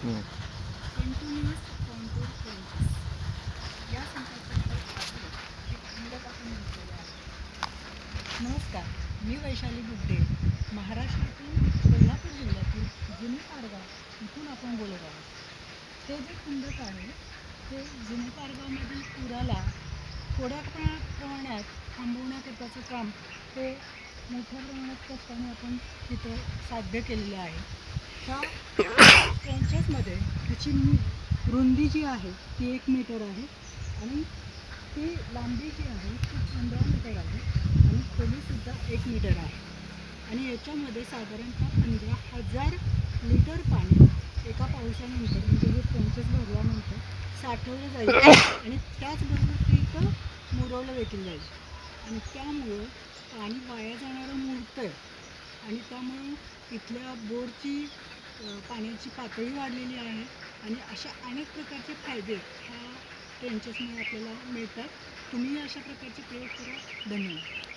Continuous contour trenches या संकल्पनेवर एक खंडक आपण म्हटलेले आहे. नमस्कार, मी वैशाली बुड्डे, महाराष्ट्रातील कोल्हापूर जिल्ह्यातील जुनी पारगाव इथून आपण बोलत आहोत. हे जे खंडक आहे ते जुने पारगावमधील पुराला थोड्या प्रमाणात थांबवण्याकरताचं काम हे मोठ्या प्रमाणात कष्टाने आपण तिथं साध्य केलेलं आहे. ह्या ट्रेंचेसमध्ये ह्याची रुंदी जी आहे ती 1 मीटर आहे आणि ती लांबी जी आहे ती 15 मीटर आहे आणि खोलीसुद्धा 1 मीटर आहे आणि याच्यामध्ये साधारणतः 15,000 लिटर पाणी एका पावसानंतर म्हणजे हे ट्रेंचेस भरल्यानंतर साठवलं जाईल आणि त्याचबरोबर ते इथं मुरवलं देखील जाईल आणि त्यामुळं पाणी वाया जाणारं मुरतं आहे आणि त्यामुळं इथल्या बोरची पाण्याची पातळी वाढलेली आहे आणि अशा अनेक प्रकारचे फायदे ह्या ट्रेंचेसमुळे आपल्याला मिळतात. तुम्ही अशा प्रकारचे प्रयोग करा. धन्यवाद.